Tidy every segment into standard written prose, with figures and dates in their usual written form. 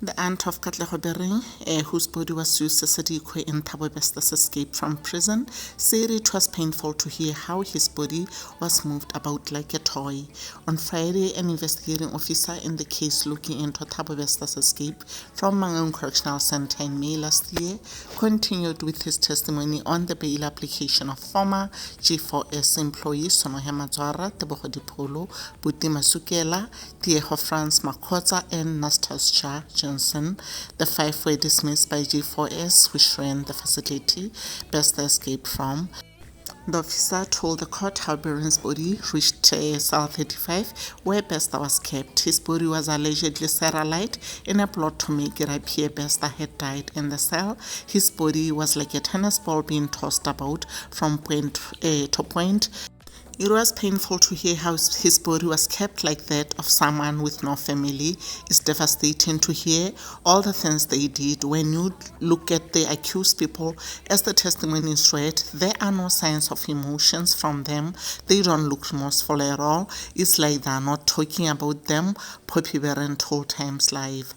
The aunt of Katlego Bering, whose body was used as a decoy in Thabo Bester's escape from prison, said it was painful to hear how his body was moved about like a toy. On Friday, an investigating officer in the case looking into Thabo Bester's escape from Mangaung Correctional Center in May last year continued with his testimony on the bail application of former G4S employees Sonohe Mazwara, Tebogo Dipolo, Buti Masukela, Diego France Makotsa, and Nastascha Johnson. The five were dismissed by G4S, which ran the facility Bester escaped from. The officer told the court how Bering's body reached cell 35, where Bester was kept. His body was allegedly sterilized in a plot to make it appear Bester had died in the cell. His body was like a tennis ball being tossed about from point to point. It was painful to hear how his body was kept like that of someone with no family. It's devastating to hear all the things they did. When you look at the accused people, as the testimonies read, there are no signs of emotions from them. They don't look remorseful at all. It's like they're not talking about them. Poppy Beren told Times Live.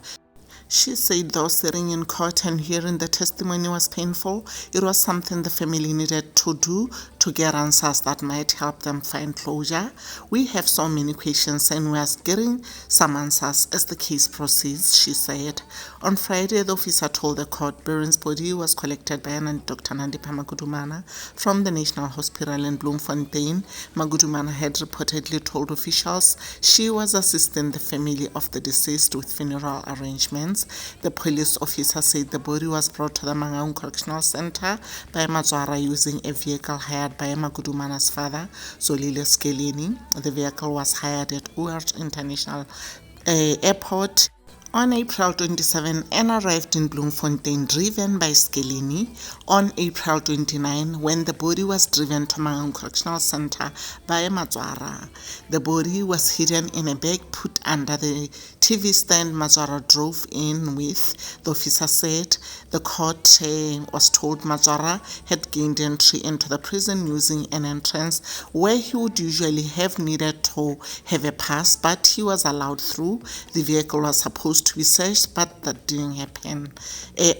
She said though sitting in court and hearing the testimony was painful, it was something the family needed to do to get answers that might help them find closure. We have so many questions and we are getting some answers as the case proceeds, she said. On Friday, the officer told the court Bering's body was collected by Dr. Nandipha Magudumana from the National Hospital in Bloemfontein. Magudumana had reportedly told officials she was assisting the family of the deceased with funeral arrangements. The police officer said the body was brought to the Mangaung Correctional Center by Mazwara using a vehicle hired by Magudumana's father, Zolile Skeleni. The vehicle was hired at Uart International Airport on April 27 and arrived in Bloemfontein driven by Skeleni. On April 29, when the body was driven to Mangaung Correctional Center by Mazwara, the body was hidden in a bag put under the TV stand Mazwara drove in with. The officer said the court was told Mazwara had gained entry into the prison using an entrance where he would usually have needed to have a pass, but he was allowed through. The vehicle was supposed to be searched, but that didn't happen.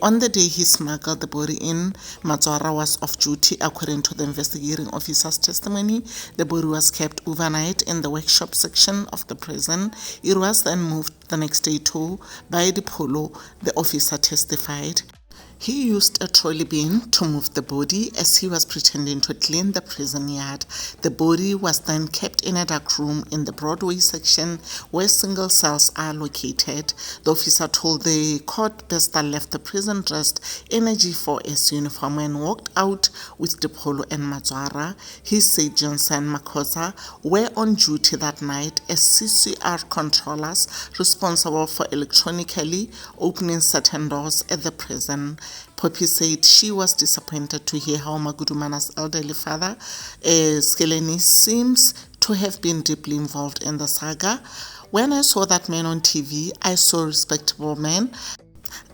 On the day he smuggled the body in, Mazwara was off duty. According to the investigating officer's testimony, the body was kept overnight in the workshop section of the prison. It was then moved the next day by the polo, the officer testified. He used a trolley bin to move the body as he was pretending to clean the prison yard. The body was then kept in a dark room in the Broadway section where single cells are located. The officer told the court Bester left the prison dressed in a G4S uniform and walked out with Dipolo and Mazwara. He said Johnson and Makosa were on duty that night as CCR controllers responsible for electronically opening certain doors at the prison. Poppy said she was disappointed to hear how Magudumana's elderly father, Skeleni, seems to have been deeply involved in the saga. When I saw that man on TV, I saw a respectable man.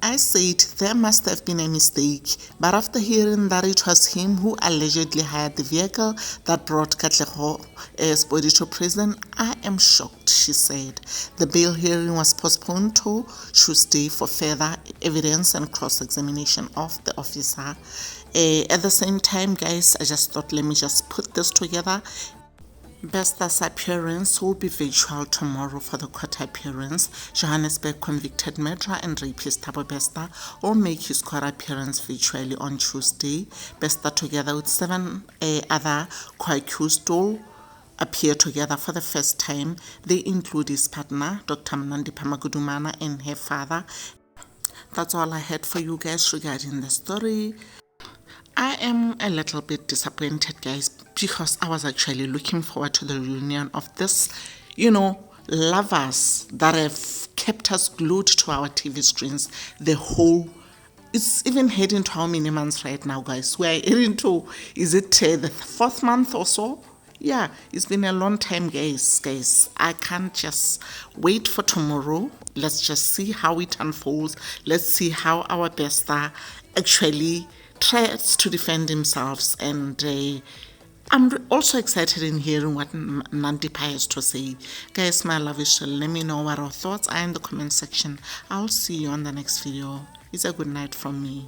I said there must have been a mistake, but after hearing that it was him who allegedly hired the vehicle that brought Katlego's body to prison, I am shocked, she said. The bail hearing was postponed to Tuesday for further evidence and cross-examination of the officer. At the same time, guys, I just thought let me just put this together. Bester's appearance will be virtual tomorrow for the court appearance. Johannesburg convicted murderer and rapist Thabo Bester will make his court appearance virtually on Tuesday. Bester, together with 7 other co-accused, will appear together for the first time. They include his partner, Dr. Nandipha Magudumana, and her father. That's all I had for you guys regarding the story. I am a little bit disappointed, guys, because I was actually looking forward to the reunion of this, lovers that have kept us glued to our TV screens it's even heading to how many months right now, guys? We're heading to, is it the 4th month or so? Yeah, it's been a long time, guys. I can't just wait for tomorrow. Let's just see how it unfolds. Let's see how our Bester actually tries to defend themselves and I'm also excited in hearing what Nandipa has to say. Guys, my love is shall let me know what our thoughts are in the comment section. I'll see you on the next video. It's a good night from me.